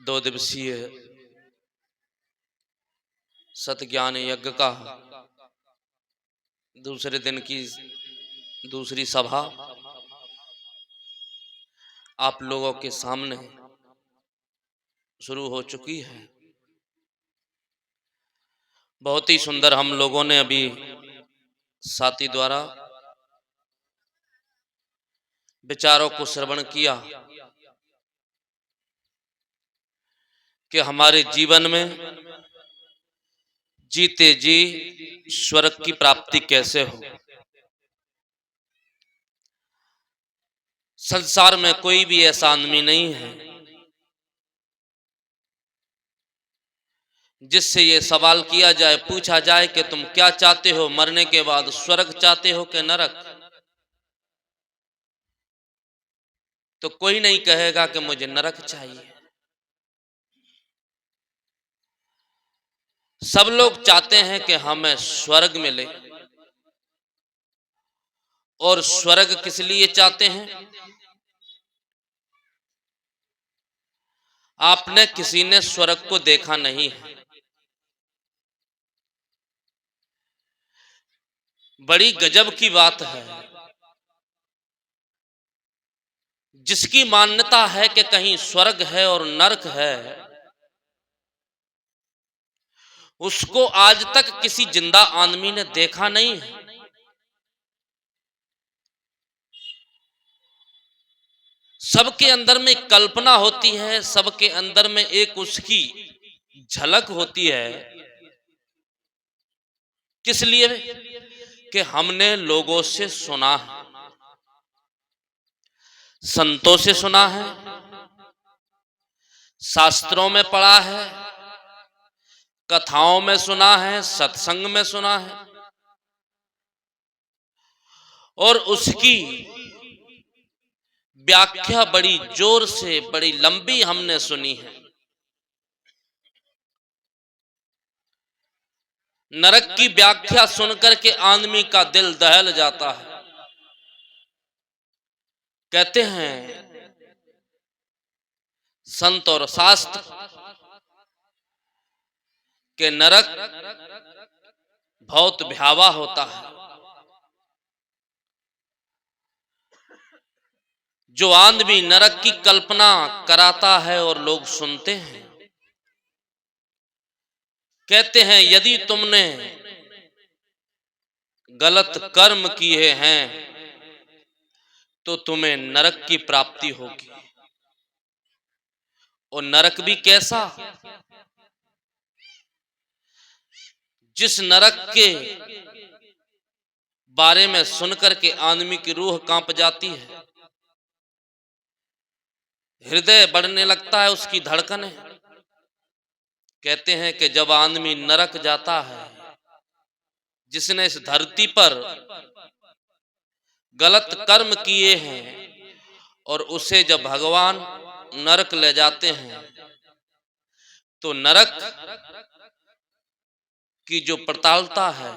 2 दिवसीय सतज्ञान यज्ञ का दूसरे दिन की दूसरी सभा आप लोगों के सामने शुरू हो चुकी है। बहुत ही सुंदर हम लोगों ने अभी साथी द्वारा विचारों को श्रवण किया कि हमारे जीवन में जीते जी स्वर्ग की प्राप्ति कैसे हो। संसार में कोई भी ऐसा आदमी नहीं है जिससे ये सवाल किया जाए, पूछा जाए कि तुम क्या चाहते हो, मरने के बाद स्वर्ग चाहते हो कि नरक, तो कोई नहीं कहेगा कि मुझे नरक चाहिए। सब लोग चाहते हैं कि हमें स्वर्ग मिले। और स्वर्ग किस लिए चाहते हैं? आपने किसी ने स्वर्ग को देखा नहीं है। बड़ी गजब की बात है। जिसकी मान्यता है कि कहीं स्वर्ग है और नरक है, उसको आज तक किसी जिंदा आदमी ने देखा नहीं है। सबके अंदर में कल्पना होती है, सबके अंदर में एक उसकी झलक होती है। किस लिए? कि हमने लोगों से सुना है, संतों से सुना है, शास्त्रों में पढ़ा है, कथाओं में सुना है, सत्संग में सुना है, और उसकी व्याख्या बड़ी जोर से, बड़ी लंबी हमने सुनी है। नरक की व्याख्या सुनकर के आदमी का दिल दहल जाता है। कहते हैं संत और शास्त्र के नरक बहुत भयावह होता है। जो आदमी नरक की कल्पना कराता है और लोग सुनते हैं, कहते हैं यदि तुमने गलत कर्म किए हैं तो तुम्हें नरक की प्राप्ति होगी। और नरक भी कैसा? जिस नरक के बारे में सुनकर के आदमी की रूह कांप जाती है, हृदय बढ़ने लगता है, उसकी धड़कन है। कहते हैं कि जब आदमी नरक जाता है, जिसने इस धरती पर गलत कर्म किए हैं, और उसे जब भगवान नरक ले जाते हैं, तो नरक की जो प्रताड़ता है,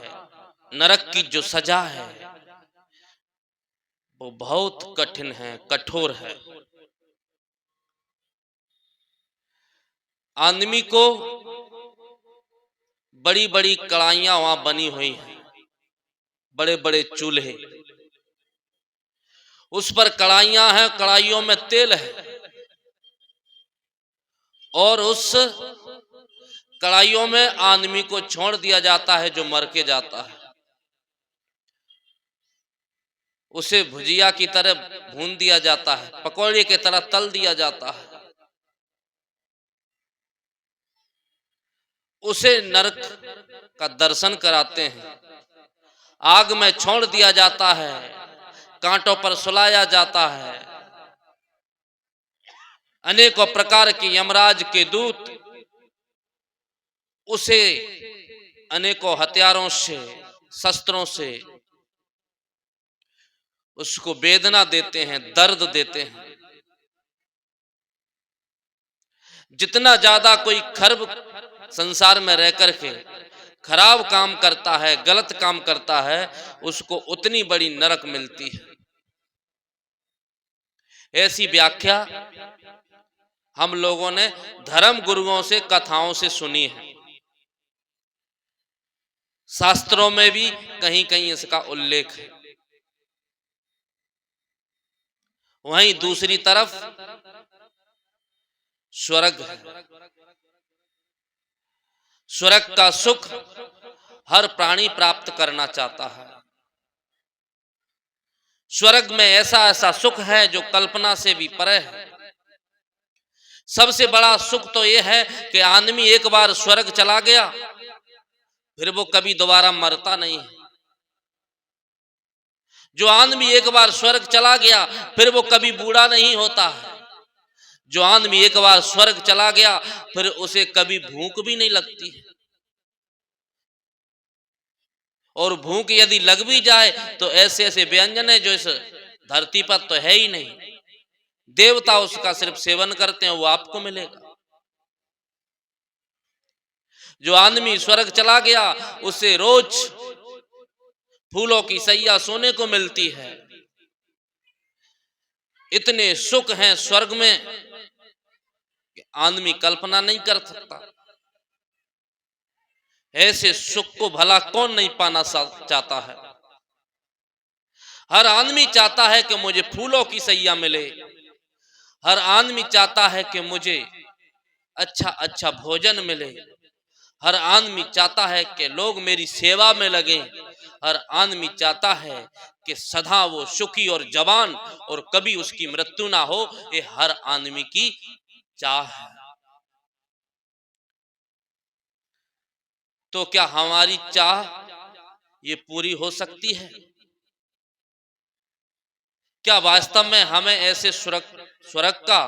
नरक की जो सजा है, वो बहुत कठिन है, कठोर है। आदमी को बड़ी बड़ी कढ़ाइयां वहां बनी हुई हैं, बड़े बड़े चूल्हे, उस पर कढ़ाइयां हैं, कढ़ाइयों में तेल है, और उस कढ़ाइयों में आदमी को छोड़ दिया जाता है जो मर के जाता है। उसे भुजिया की तरह भून दिया जाता है, पकौड़े की तरह तल दिया जाता है। उसे नरक का दर्शन कराते हैं, आग में छोड़ दिया जाता है, कांटों पर सुलाया जाता है। अनेकों प्रकार के यमराज के दूत उसे अनेकों हथियारों से, शस्त्रों से उसको वेदना देते हैं, दर्द देते हैं। जितना ज्यादा कोई खर्ब संसार में रह करके खराब काम करता है, गलत काम करता है, उसको उतनी बड़ी नरक मिलती है। ऐसी व्याख्या हम लोगों ने धर्म गुरुओं से कथाओं से सुनी है, शास्त्रों में भी कहीं कहीं इसका उल्लेख है। वहीं दूसरी तरफ स्वर्ग है। स्वर्ग का सुख हर प्राणी प्राप्त करना चाहता है। स्वर्ग में ऐसा ऐसा सुख है जो कल्पना से भी परे है। सबसे बड़ा सुख तो यह है कि आदमी एक बार स्वर्ग चला गया फिर वो कभी दोबारा मरता नहीं है। जो आदमी एक बार स्वर्ग चला गया फिर वो कभी बूढ़ा नहीं होता है। जो आदमी एक बार स्वर्ग चला गया फिर उसे कभी भूख भी नहीं लगती है। और भूख यदि लग भी जाए तो ऐसे ऐसे व्यंजन है जो इस धरती पर तो है ही नहीं। देवता उसका सिर्फ सेवन करते हैं, वो आपको मिलेगा। जो आदमी स्वर्ग चला गया उसे रोज फूलों की सैया सोने को मिलती है। इतने सुख हैं स्वर्ग में कि आदमी कल्पना नहीं कर सकता। ऐसे सुख को भला कौन नहीं पाना चाहता है। हर आदमी चाहता है कि मुझे फूलों की सैया मिले। हर आदमी चाहता है कि मुझे अच्छा अच्छा भोजन मिले। हर आदमी चाहता है कि लोग मेरी सेवा में लगे। हर आदमी चाहता है कि सदा वो सुखी और जवान और कभी उसकी मृत्यु ना हो। ये हर आदमी की चाह है। तो क्या हमारी चाह ये पूरी हो सकती है? क्या वास्तव में हमें ऐसे स्वर्ग का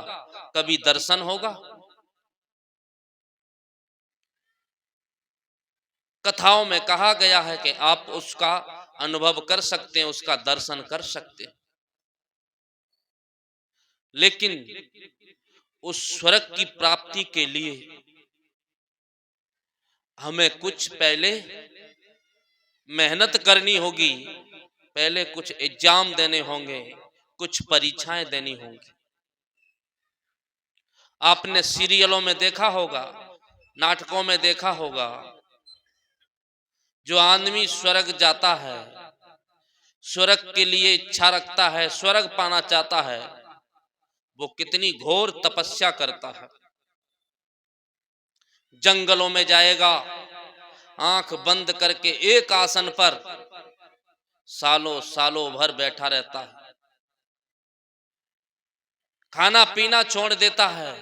कभी दर्शन होगा? कथाओं में कहा गया है कि आप उसका अनुभव कर सकते हैं, उसका दर्शन कर सकते हैं, लेकिन उस स्वर्ग की प्राप्ति के लिए हमें कुछ पहले मेहनत करनी होगी। पहले कुछ एग्जाम देने होंगे, कुछ परीक्षाएं देनी होंगी। आपने सीरियलों में देखा होगा, नाटकों में देखा होगा, जो आदमी स्वर्ग जाता है, स्वर्ग के लिए इच्छा रखता है, स्वर्ग पाना चाहता है, वो कितनी घोर तपस्या करता है। जंगलों में जाएगा, आंख बंद करके एक आसन पर सालों सालों भर बैठा रहता है। खाना पीना छोड़ देता है।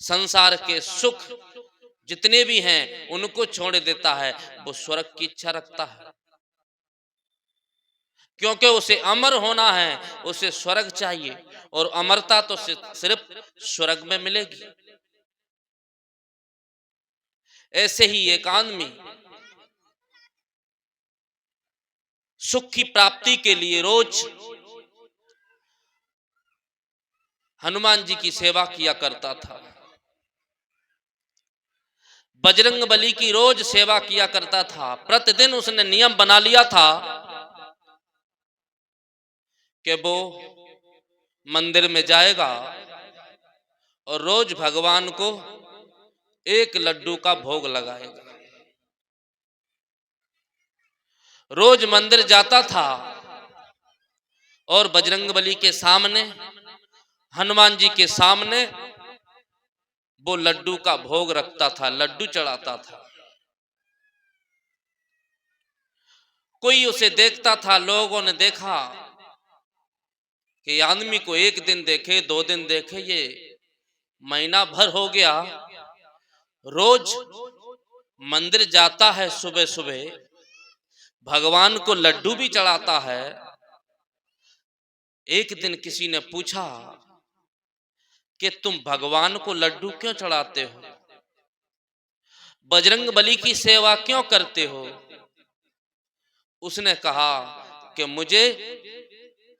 संसार के सुख जितने भी हैं उनको छोड़ देता है। वो स्वर्ग की इच्छा रखता है, क्योंकि उसे अमर होना है, उसे स्वर्ग चाहिए। और अमरता तो सिर्फ स्वर्ग में मिलेगी। ऐसे ही एक आदमी सुख की प्राप्ति के लिए रोज हनुमान जी की सेवा किया करता था। बजरंग बली की रोज सेवा किया करता था। प्रतिदिन उसने नियम बना लिया था कि वो मंदिर में जाएगा और रोज भगवान को एक लड्डू का भोग लगाएगा। रोज मंदिर जाता था और बजरंग बली के सामने, हनुमान जी के सामने वो लड्डू का भोग रखता था, लड्डू चढ़ाता था। कोई उसे देखता था, लोगों ने देखा कि आदमी को एक दिन देखे, 2 दिन देखे, ये महीना भर हो गया रोज मंदिर जाता है, सुबह सुबह भगवान को लड्डू भी चढ़ाता है। एक दिन किसी ने पूछा कि तुम भगवान को लड्डू क्यों चढ़ाते हो, बजरंग बली की सेवा क्यों करते हो? उसने कहा कि मुझे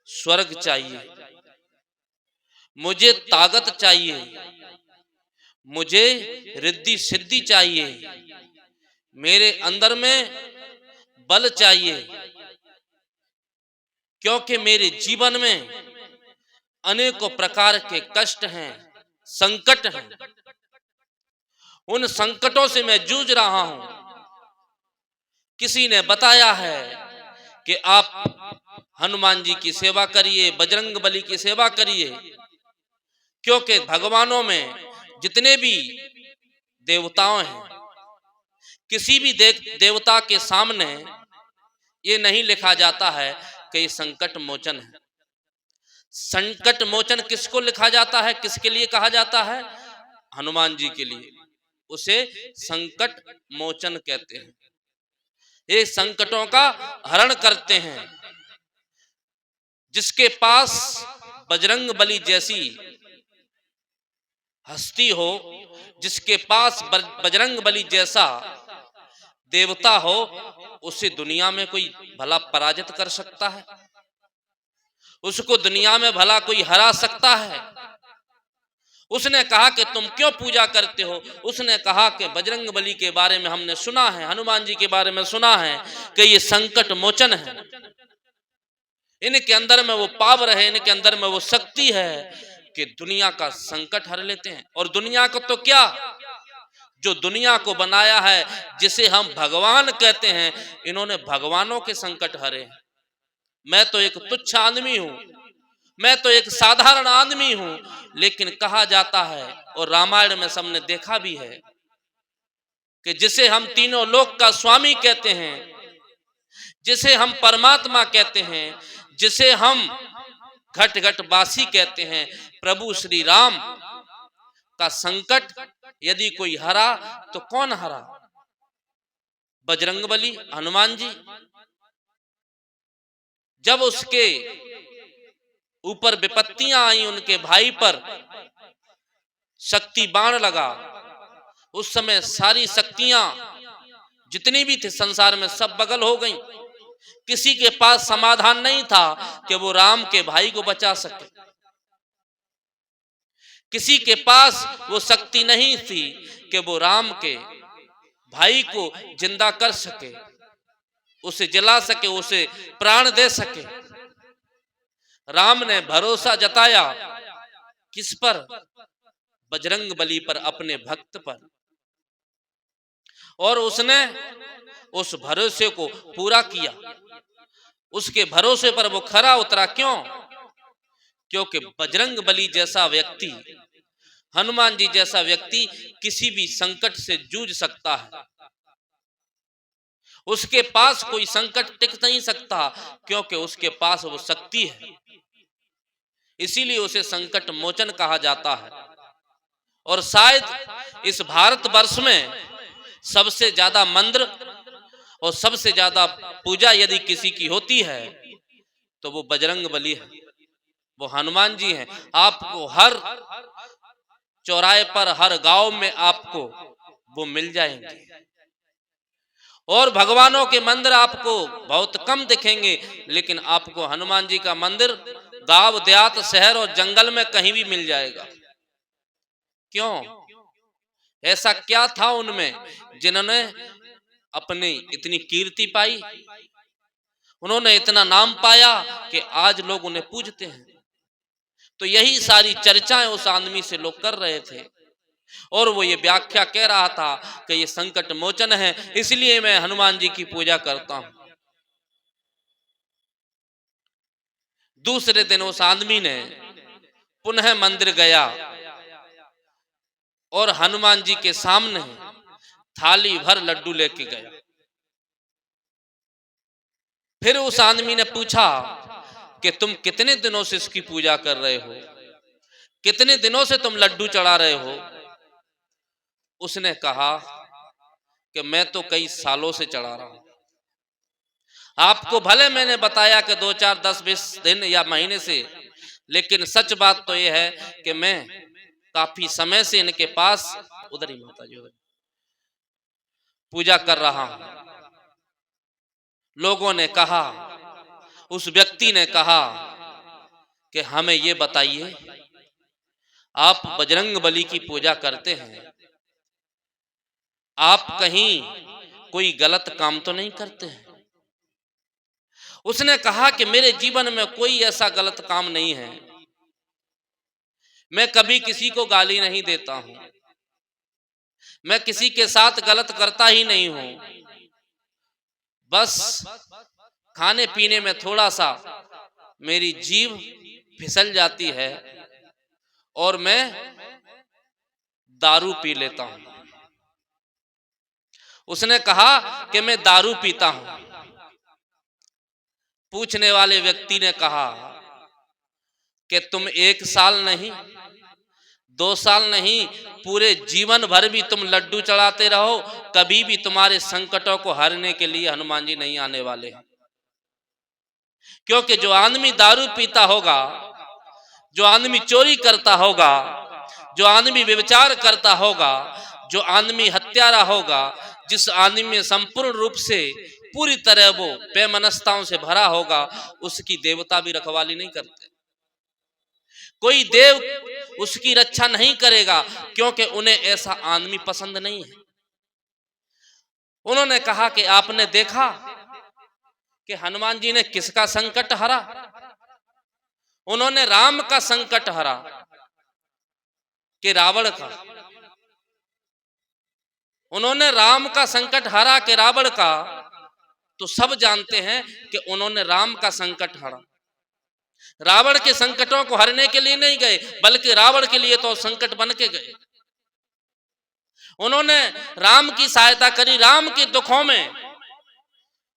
स्वर्ग चाहिए, मुझे ताकत चाहिए, मुझे रिद्धि सिद्धि चाहिए, मेरे अंदर में बल चाहिए, क्योंकि मेरे जीवन में अनेकों प्रकार के कष्ट हैं, संकट हैं, उन संकटों से मैं जूझ रहा हूं। किसी ने बताया है कि आप हनुमान जी की सेवा करिए, बजरंग बली की सेवा करिए, क्योंकि भगवानों में जितने भी देवताओं हैं, किसी भी देवता के सामने ये नहीं लिखा जाता है कि ये संकट मोचन है। संकट मोचन किसको लिखा जाता है, किसके लिए कहा जाता है? हनुमान जी के लिए। उसे संकट मोचन कहते हैं। ये संकटों का हरण करते हैं। जिसके पास बजरंग बली जैसी हस्ती हो, जिसके पास बजरंग बली जैसा देवता हो, उसे दुनिया में कोई भला पराजित कर सकता है? उसको दुनिया में भला कोई हरा सकता है? उसने कहा कि तुम क्यों पूजा करते हो? उसने कहा कि बजरंग बली के बारे में हमने सुना है, हनुमान जी के बारे में सुना है कि ये संकट मोचन है, इनके अंदर में वो पावर है, इनके अंदर में वो शक्ति है कि दुनिया का संकट हर लेते हैं। और दुनिया को तो क्या, जो दुनिया को बनाया है, जिसे हम भगवान कहते हैं, इन्होंने भगवानों के संकट हरे। मैं तो एक तुच्छ आदमी हूं, मैं तो एक साधारण आदमी हूं, लेकिन कहा जाता है और रामायण में सबने देखा भी है कि जिसे हम तीनों लोक का स्वामी कहते हैं, जिसे हम परमात्मा कहते हैं, जिसे हम घट घट बासी कहते हैं, प्रभु श्री राम का संकट यदि कोई हरा तो कौन हरा? बजरंग बली, हनुमान जी। जब उसके ऊपर विपत्तियां आई, उनके भाई पर शक्ति बाण लगा, उस समय सारी शक्तियां जितनी भी थी संसार में सब बगल हो गईं। किसी के पास समाधान नहीं था कि वो राम के भाई को बचा सके। किसी के पास वो शक्ति नहीं थी कि वो राम के भाई को जिंदा कर सके, उसे जला सके, उसे प्राण दे सके। राम ने भरोसा जताया किस पर? बजरंग बली पर, अपने भक्त पर। और उसने उस भरोसे को पूरा किया। उसके भरोसे पर वो खरा उतरा। क्यों? क्योंकि बजरंग बली जैसा व्यक्ति, हनुमान जी जैसा व्यक्ति किसी भी संकट से जूझ सकता है। उसके पास कोई संकट टिक नहीं सकता, क्योंकि उसके पास वो शक्ति है। इसीलिए उसे संकट मोचन कहा जाता है। और शायद इस भारतवर्ष में सबसे ज्यादा मंदिर और सबसे ज्यादा पूजा यदि किसी की होती है तो वो बजरंग बली है, वो हनुमान जी हैं। आपको हर चौराहे पर, हर गांव में आपको वो मिल जाएंगे। और भगवानों के मंदिर आपको बहुत कम दिखेंगे, लेकिन आपको हनुमान जी का मंदिर गांव, देहात, शहर और जंगल में कहीं भी मिल जाएगा। क्यों? ऐसा क्या था उनमें जिन्होंने अपनी इतनी कीर्ति पाई, उन्होंने इतना नाम पाया कि आज लोग उन्हें पूजते हैं। तो यही सारी चर्चाएं उस आदमी से लोग कर रहे थे, और वो ये व्याख्या कह रहा था कि ये संकट मोचन है, इसलिए मैं हनुमान जी की पूजा करता हूं। दूसरे दिन उस आदमी ने पुनः मंदिर गया और हनुमान जी के सामने थाली भर लड्डू लेके गया। फिर उस आदमी ने पूछा कि तुम कितने दिनों से इसकी पूजा कर रहे हो, कितने दिनों से तुम लड्डू चढ़ा रहे हो? उसने कहा कि मैं तो कई सालों से चढ़ा रहा हूं। आपको भले मैंने बताया कि 2, 4, 10, 20 दिन या महीने से, लेकिन सच बात तो यह है कि मैं काफी समय से इनके पास, उधर ही माता जी, पूजा कर रहा हूं। लोगों ने कहा, उस व्यक्ति ने कहा कि हमें ये बताइए, आप बजरंग बली की पूजा करते हैं, आप कहीं कोई गलत काम तो नहीं करते हैं? उसने कहा कि मेरे जीवन में कोई ऐसा गलत काम नहीं है, मैं कभी किसी को गाली नहीं देता हूं, मैं किसी के साथ गलत करता ही नहीं हूं। बस खाने पीने में थोड़ा सा मेरी जीभ फिसल जाती है और मैं दारू पी लेता हूं। उसने कहा कि मैं दारू पीता हूं। पूछने वाले व्यक्ति ने कहा कि तुम 1 साल नहीं, 2 साल नहीं, पूरे जीवन भर भी तुम लड्डू चढ़ाते रहो, कभी भी तुम्हारे संकटों को हरने के लिए हनुमान जी नहीं आने वाले हैं। क्योंकि जो आदमी दारू पीता होगा, जो आदमी चोरी करता होगा, जो आदमी व्यभिचार करता होगा, जो आदमी हत्यारा होगा, जिस आदमी में संपूर्ण रूप से पूरी तरह वो बेमनस्ताओं से भरा होगा, उसकी देवता भी रखवाली नहीं करते। कोई देव उसकी रक्षा नहीं करेगा, क्योंकि उन्हें ऐसा आदमी पसंद नहीं है। उन्होंने कहा कि आपने देखा कि हनुमान जी ने किसका संकट हरा? उन्होंने राम का संकट हरा कि रावण का। उन्होंने राम का संकट हरा कि रावण का। तो सब जानते हैं कि उन्होंने राम का संकट हरा। रावण के संकटों को हरने के लिए नहीं गए, बल्कि रावण के लिए तो संकट बन के गए। उन्होंने राम की सहायता करी, राम के दुखों में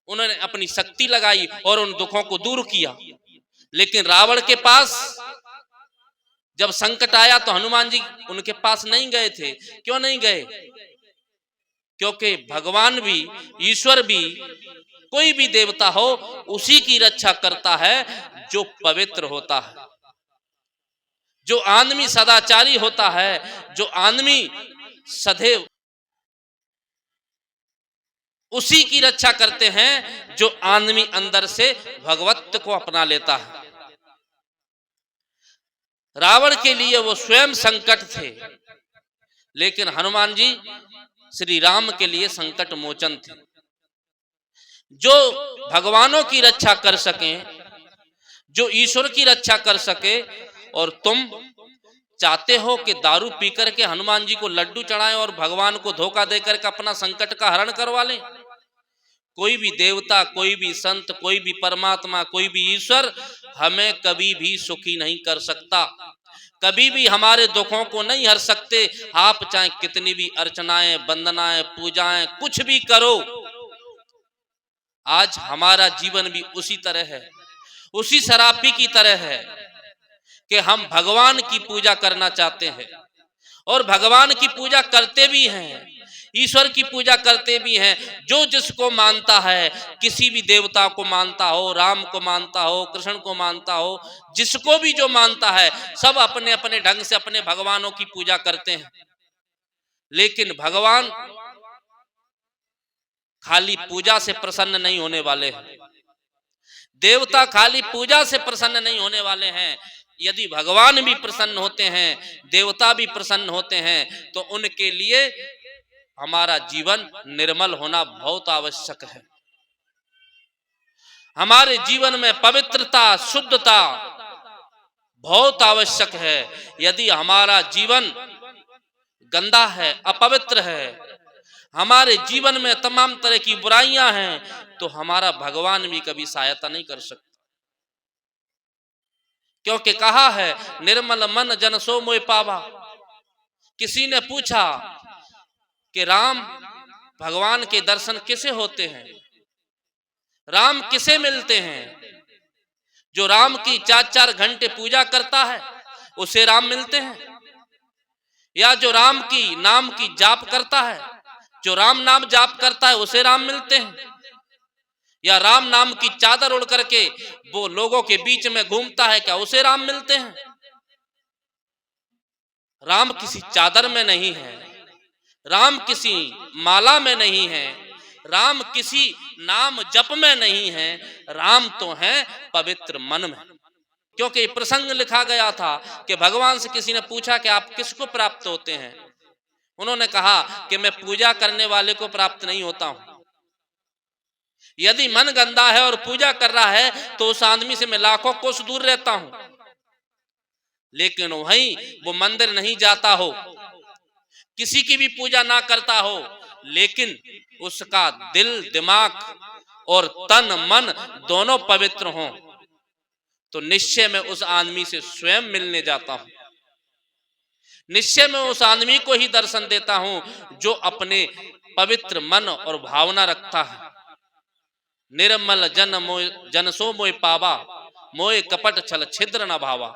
उन्होंने अपनी शक्ति लगाई और उन दुखों को दूर किया। लेकिन रावण के पास जब संकट आया तो हनुमान जी उनके पास नहीं गए थे। क्यों नहीं गए? क्योंकि भगवान भी, ईश्वर भी, कोई भी देवता हो, उसी की रक्षा करता है जो पवित्र होता है, जो आदमी सदाचारी होता है, जो आदमी सदैव उसी की रक्षा करते हैं जो आदमी अंदर से भगवत्व को अपना लेता है। रावण के लिए वो स्वयं संकट थे, लेकिन हनुमान जी श्री राम के लिए संकट मोचन थे। जो भगवानों की रक्षा कर सके, जो ईश्वर की रक्षा कर सके, और तुम चाहते हो कि दारू पी करके हनुमान जी को लड्डू चढ़ाएं और भगवान को धोखा देकर के अपना संकट का हरण करवा लें। कोई भी देवता, कोई भी संत, कोई भी परमात्मा, कोई भी ईश्वर हमें कभी भी सुखी नहीं कर सकता, कभी भी हमारे दुखों को नहीं हर सकते। आप चाहे कितनी भी अर्चनाएं, वंदनाएं, पूजाएं, कुछ भी करो, आज हमारा जीवन भी उसी तरह है, उसी शराबी की तरह है कि हम भगवान की पूजा करना चाहते हैं और भगवान की पूजा करते भी हैं, ईश्वर की पूजा करते भी हैं। जो जिसको मानता है, किसी भी देवता को मानता हो, राम को मानता हो, कृष्ण को मानता हो, जिसको भी जो मानता है, सब अपने अपने ढंग से अपने भगवानों की पूजा करते हैं। लेकिन भगवान खाली पूजा से प्रसन्न नहीं होने वाले हैं, देवता खाली पूजा से प्रसन्न नहीं होने वाले हैं। यदि भगवान भी प्रसन्न होते हैं, देवता भी प्रसन्न होते हैं, तो उनके लिए हमारा जीवन निर्मल होना बहुत आवश्यक है। हमारे जीवन में पवित्रता, शुद्धता बहुत आवश्यक है। यदि हमारा जीवन गंदा है, अपवित्र है, हमारे जीवन में तमाम तरह की बुराइयां हैं, तो हमारा भगवान भी कभी सहायता नहीं कर सकता। क्योंकि कहा है, निर्मल मन जन सो मोय पावा। किसी ने पूछा कि राम, भगवान के दर्शन किसे होते हैं, राम किसे मिलते हैं? जो राम की 4-4 घंटे पूजा करता है उसे राम मिलते हैं, या जो राम की नाम की जाप करता है, जो राम नाम जाप करता है उसे राम मिलते हैं, या राम नाम की चादर उड़ करके वो लोगों के बीच में घूमता है, क्या उसे राम मिलते हैं? राम किसी चादर में नहीं है, राम किसी माला में नहीं है, राम किसी नाम जप में नहीं है, राम तो है पवित्र मन में। क्योंकि प्रसंग लिखा गया था कि भगवान से किसी ने पूछा कि आप किसको प्राप्त होते हैं? उन्होंने कहा कि मैं पूजा करने वाले को प्राप्त नहीं होता हूं। यदि मन गंदा है और पूजा कर रहा है तो उस आदमी से मैं लाखों कोस दूर रहता हूं। लेकिन वहीं वो मंदिर नहीं जाता हो, किसी की भी पूजा ना करता हो, लेकिन उसका दिल दिमाग और तन मन दोनों पवित्र हों, तो निश्चय में उस आदमी से स्वयं मिलने जाता हूं। निश्चय में उस आदमी को ही दर्शन देता हूं जो अपने पवित्र मन और भावना रखता है। निर्मल जन सो मोय पावा, मोय कपट छल छिद्र न भावा।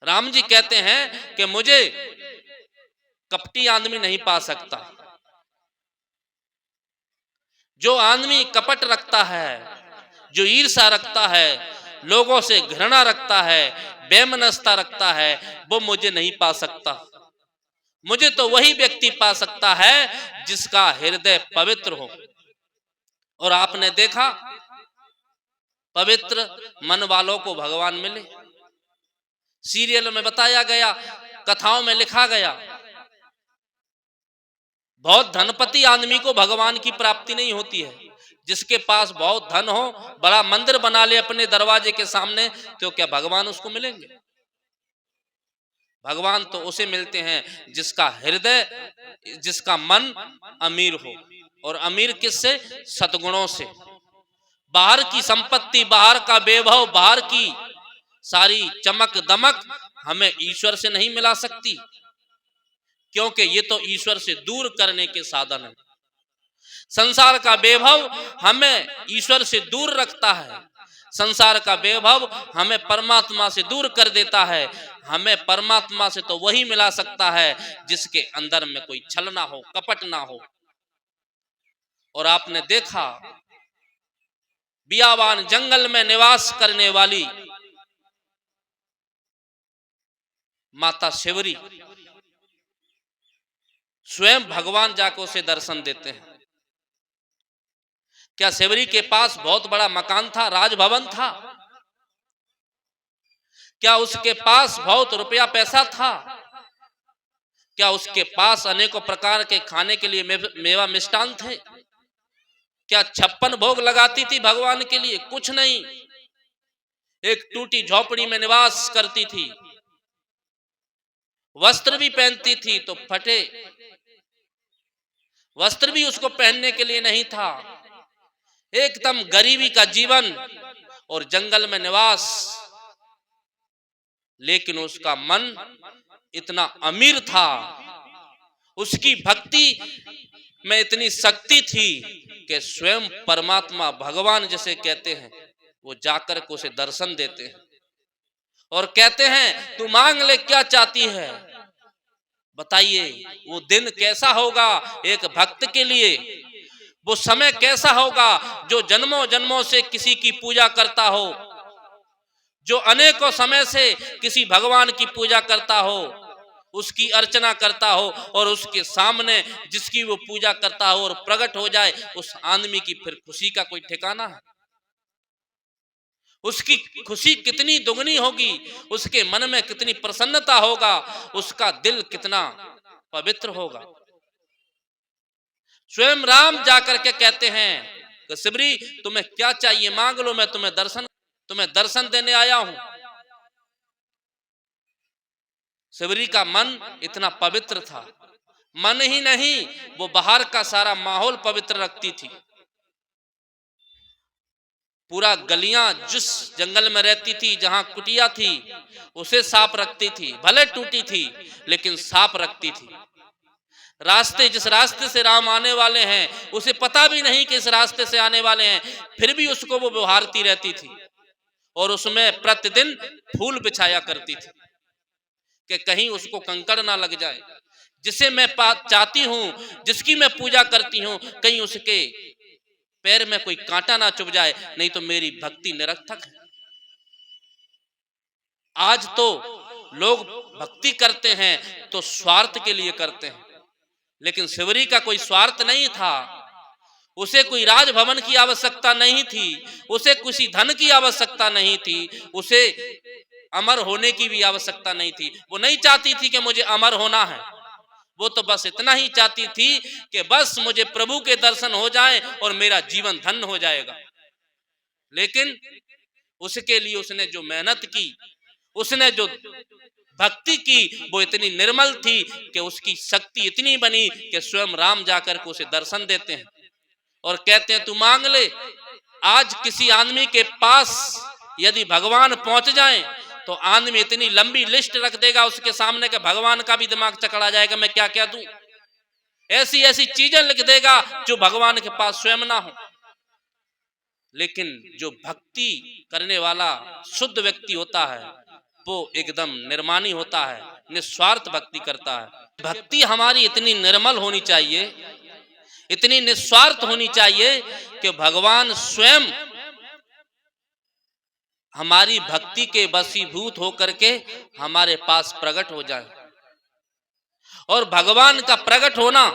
राम जी कहते हैं कि मुझे कपटी आदमी नहीं पा सकता। जो आदमी कपट रखता है, जो ईर्ष्या रखता है, लोगों से घृणा रखता है, बेमनस्ता रखता है, वो मुझे नहीं पा सकता। मुझे तो वही व्यक्ति पा सकता है जिसका हृदय पवित्र हो। और आपने देखा, पवित्र मन वालों को भगवान मिले। सीरियल में बताया गया, कथाओं में लिखा गया, बहुत धनपति आदमी को भगवान की प्राप्ति नहीं होती है। जिसके पास बहुत धन हो, बड़ा मंदिर बना ले अपने दरवाजे के सामने, तो क्या भगवान उसको मिलेंगे? भगवान तो उसे मिलते हैं जिसका हृदय, जिसका मन अमीर हो। और अमीर किससे? सद्गुणों से। बाहर की संपत्ति, बाहर का वैभव, बाहर की सारी चमक दमक हमें ईश्वर से नहीं मिला सकती, क्योंकि ये तो ईश्वर से दूर करने के साधन है। संसार का वैभव हमें ईश्वर से दूर रखता है। संसार का वैभव हमें परमात्मा से दूर कर देता है। हमें परमात्मा से तो वही मिला सकता है जिसके अंदर में कोई छल ना हो, कपट ना हो। और आपने देखा, बियावान जंगल में निवास करने वाली माता शिवरी स्वयं भगवान जाकर उसे दर्शन देते हैं। क्या शिवरी के पास बहुत बड़ा मकान था, राजभवन था? क्या उसके पास बहुत रुपया पैसा था? क्या उसके पास अनेकों प्रकार के खाने के लिए मेवा मिष्टान थे? क्या 56 भोग लगाती थी भगवान के लिए? कुछ नहीं। एक टूटी झोपड़ी में निवास करती थी। वस्त्र भी पहनती थी तो फटे वस्त्र भी उसको पहनने के लिए नहीं था। एकदम गरीबी का जीवन और जंगल में निवास, लेकिन उसका मन इतना अमीर था, उसकी भक्ति में इतनी शक्ति थी कि स्वयं परमात्मा भगवान जिसे कहते हैं, वो जाकर के उसे दर्शन देते हैं और कहते हैं, तू मांग ले, क्या चाहती है? बताइए वो दिन कैसा होगा एक भक्त के लिए, वो समय कैसा होगा जो जन्मों जन्मों से किसी की पूजा करता हो, जो अनेकों समय से किसी भगवान की पूजा करता हो, उसकी अर्चना करता हो, और उसके सामने जिसकी वो पूजा करता हो और प्रकट हो जाए, उस आदमी की फिर खुशी का कोई ठिकाना है? उसकी खुशी कितनी दुगनी होगी, उसके मन में कितनी प्रसन्नता होगा, उसका दिल कितना पवित्र होगा। स्वयं राम जाकर के कहते हैं कि शिवरी तुम्हें क्या चाहिए, मांग लो, मैं तुम्हें दर्शन देने आया हूं। शिवरी का मन इतना पवित्र था, मन ही नहीं वो बाहर का सारा माहौल पवित्र रखती थी। पूरा गलियां जिस जंगल में रहती थी, जहां कुटिया थी, उसे साफ रखती थी। भले टूटी थी लेकिन साफ रखती थी। रास्ते, जिस रास्ते से राम आने वाले हैं, उसे पता भी नहीं कि इस रास्ते से आने वाले हैं, फिर भी उसको वो व्यवहारती रहती थी और उसमें प्रतिदिन फूल बिछाया करती थी कि कहीं उसको कंकड़ ना लग जाए। जिसे मैं चाहती हूं, जिसकी मैं पूजा करती हूं, कहीं उसके पैर में कोई कांटा ना चुभ जाए, नहीं तो मेरी भक्ति निरर्थक है। आज तो लोग भक्ति करते हैं तो स्वार्थ के लिए करते हैं, लेकिन शिवरी का कोई स्वार्थ नहीं था। उसे कोई राजभवन की आवश्यकता नहीं थी, उसे किसी धन की आवश्यकता नहीं थी, उसे अमर होने की भी आवश्यकता नहीं थी। वो नहीं चाहती थी कि मुझे अमर होना है, वो तो बस इतना ही चाहती थी कि बस मुझे प्रभु के दर्शन हो जाएं और मेरा जीवन धन्य हो जाएगा। लेकिन उसके लिए उसने जो मेहनत की, उसने जो भक्ति की वो इतनी निर्मल थी कि उसकी शक्ति इतनी बनी कि स्वयं राम जाकर के उसे दर्शन देते हैं और कहते हैं तू मांग ले। आज किसी आदमी के पास यदि भगवान पहुंच जाएं तो आदमी इतनी लंबी लिस्ट रख देगा उसके सामने के भगवान का भी दिमाग चकरा जाएगा, मैं क्या क्या दूं। ऐसी ऐसी चीजें लिख देगा जो भगवान के पास स्वयं ना हो। लेकिन जो भक्ति करने वाला शुद्ध व्यक्ति होता है वो एकदम निर्मानी होता है, निस्वार्थ भक्ति करता है। भक्ति हमारी इतनी निर्मल होनी चाहिए, इतनी निस्वार्थ होनी चाहिए कि भगवान स्वयं हमारी भक्ति के वशीभूत होकर के हमारे पास प्रकट हो जाए। और भगवान का प्रकट होना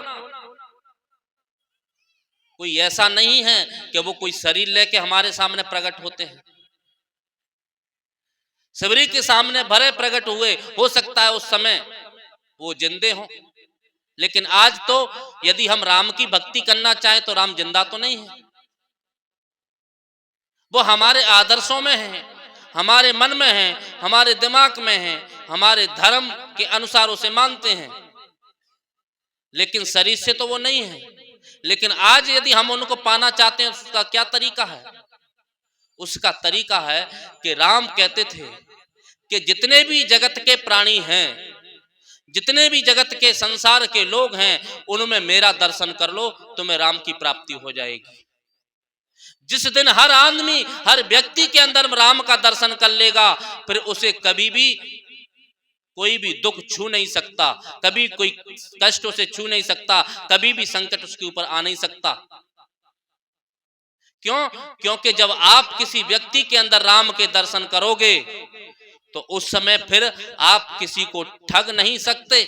कोई ऐसा नहीं है कि वो कोई शरीर लेके हमारे सामने प्रकट होते हैं। सबरी के सामने भरे प्रकट हुए, हो सकता है उस समय वो जिंदे हों, लेकिन आज तो यदि हम राम की भक्ति करना चाहें तो राम जिंदा तो नहीं है, वो हमारे आदर्शों में है, हमारे मन में है, हमारे दिमाग में है, हमारे धर्म के अनुसार उसे मानते हैं, लेकिन शरीर से तो वो नहीं है। लेकिन आज यदि हम उनको पाना चाहते हैं उसका क्या तरीका है? उसका तरीका है कि राम कहते थे कि जितने भी जगत के प्राणी हैं, जितने भी जगत के संसार के लोग हैं, उनमें मेरा दर्शन कर लो, तुम्हें राम की प्राप्ति हो जाएगी। जिस दिन हर आदमी, हर व्यक्ति के अंदर राम का दर्शन कर लेगा, फिर उसे कभी भी कोई भी दुख छू नहीं सकता, कभी कोई कष्ट उसे छू नहीं सकता, कभी भी संकट उसके ऊपर आ नहीं सकता। क्यों? क्योंकि जब आप किसी व्यक्ति के अंदर राम के दर्शन करोगे तो उस समय फिर आप किसी को ठग नहीं सकते।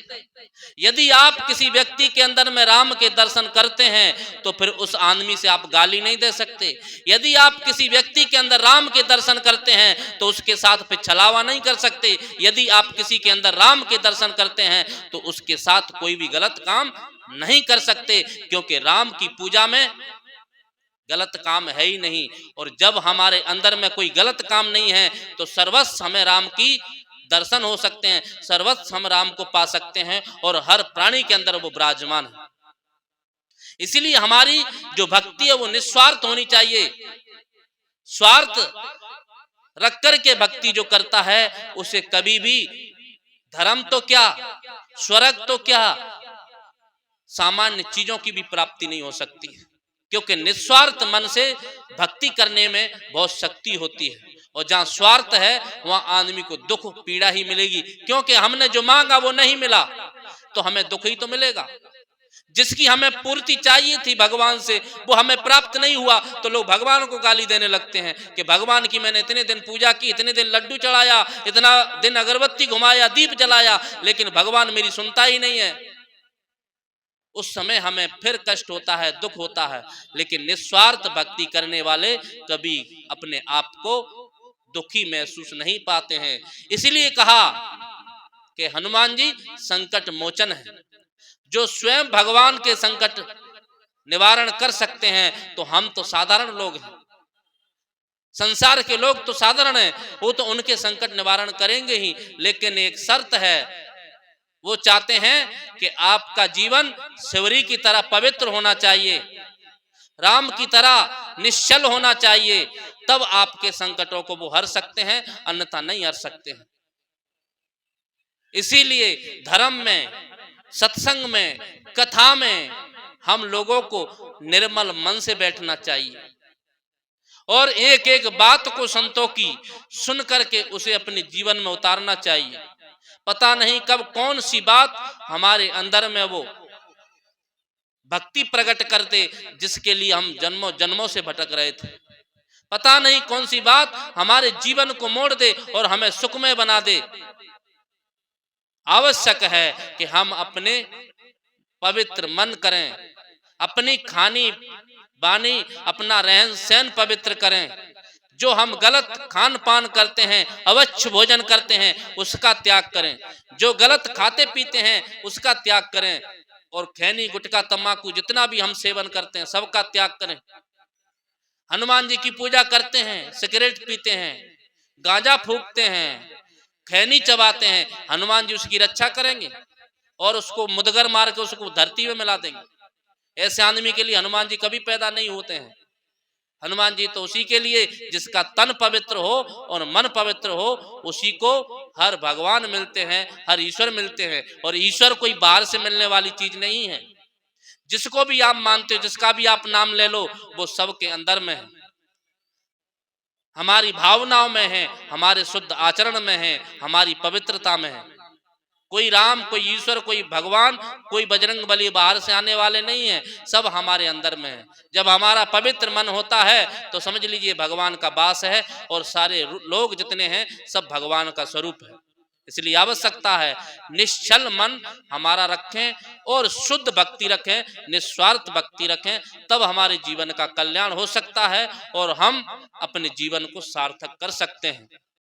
यदि आप किसी व्यक्ति के अंदर में राम के दर्शन करते हैं तो फिर उस आदमी से आप गाली नहीं दे सकते। यदि आप किसी व्यक्ति के अंदर राम के दर्शन करते हैं तो उसके साथ फिर छलावा नहीं कर सकते। यदि आप किसी के अंदर राम के दर्शन करते हैं तो उसके साथ कोई भी गलत काम नहीं कर सकते, क्योंकि राम की पूजा में गलत काम है ही नहीं। और जब हमारे अंदर में कोई गलत काम नहीं है तो सर्वस्व हमें राम की दर्शन हो सकते हैं, सर्वस्व हम राम को पा सकते हैं और हर प्राणी के अंदर वो विराजमान है। इसीलिए हमारी जो भक्ति है वो निस्वार्थ होनी चाहिए। स्वार्थ रख कर के भक्ति जो करता है उसे कभी भी धर्म तो क्या, स्वर्ग तो क्या, सामान्य चीजों की भी प्राप्ति नहीं हो सकती है, क्योंकि निस्वार्थ मन से भक्ति करने में बहुत शक्ति होती है। और जहां स्वार्थ है वहां आदमी को दुख पीड़ा ही मिलेगी, क्योंकि हमने जो मांगा वो नहीं मिला तो हमें दुख ही तो मिलेगा। जिसकी हमें पूर्ति चाहिए थी भगवान से वो हमें प्राप्त नहीं हुआ तो लोग भगवान को गाली देने लगते हैं कि भगवान की मैंने इतने दिन पूजा की, इतने दिन लड्डू चढ़ाया, इतना दिन अगरबत्ती घुमाया, दीप जलाया, लेकिन भगवान मेरी सुनता ही नहीं है। उस समय हमें फिर कष्ट होता है, दुख होता है। लेकिन निस्वार्थ भक्ति करने वाले कभी अपने आप को दुखी महसूस नहीं पाते हैं। इसलिए कहा कि हनुमान जी संकट मोचन है। जो स्वयं भगवान के संकट निवारण कर सकते हैं तो हम तो साधारण लोग हैं, संसार के लोग तो साधारण हैं, वो तो उनके संकट निवारण करेंगे ही। लेकिन एक शर्त है, वो चाहते हैं कि आपका जीवन शिवरी की तरह पवित्र होना चाहिए, राम की तरह निश्चल होना चाहिए, तब आपके संकटों को वो हर सकते हैं, अन्यथा नहीं हर सकते हैं। इसीलिए धर्म में, सत्संग में, कथा में हम लोगों को निर्मल मन से बैठना चाहिए और एक एक बात को संतों की सुन करके उसे अपने जीवन में उतारना चाहिए। पता नहीं कब कौन सी बात हमारे अंदर में वो भक्ति प्रकट कर दे जिसके लिए हम जन्मों जन्मों से भटक रहे थे। पता नहीं कौन सी बात हमारे जीवन को मोड़ दे और हमें सुखमय बना दे। आवश्यक है कि हम अपने पवित्र मन करें, अपनी खानी बानी, अपना रहन सहन पवित्र करें। जो हम गलत खान पान करते हैं, अवच्छ भोजन करते हैं, उसका त्याग करें। जो गलत खाते पीते हैं उसका त्याग करें। और खैनी गुटखा तम्बाकू जितना भी हम सेवन करते हैं सबका त्याग करें। हनुमान जी की पूजा करते हैं, सिगरेट पीते हैं, गांजा फूकते हैं, खैनी चबाते हैं, हनुमान जी उसकी रक्षा करेंगे और उसको मुदगर मार के उसको धरती में मिला देंगे। ऐसे आदमी के लिए हनुमान जी कभी पैदा नहीं होते हैं। हनुमान जी तो उसी के लिए जिसका तन पवित्र हो और मन पवित्र हो, उसी को हर भगवान मिलते हैं, हर ईश्वर मिलते हैं। और ईश्वर कोई बाहर से मिलने वाली चीज नहीं है। जिसको भी आप मानते हो, जिसका भी आप नाम ले लो, वो सबके अंदर में है, हमारी भावनाओं में है, हमारे शुद्ध आचरण में है, हमारी पवित्रता में है। कोई राम, कोई ईश्वर, कोई भगवान, कोई बजरंग बली बाहर से आने वाले नहीं है, सब हमारे अंदर में है। जब हमारा पवित्र मन होता है तो समझ लीजिए भगवान का वास है और सारे लोग जितने हैं सब भगवान का स्वरूप है। इसलिए आवश्यकता है निश्चल मन हमारा रखें और शुद्ध भक्ति रखें, निस्वार्थ भक्ति रखें, तब हमारे जीवन का कल्याण हो सकता है और हम अपने जीवन को सार्थक कर सकते हैं।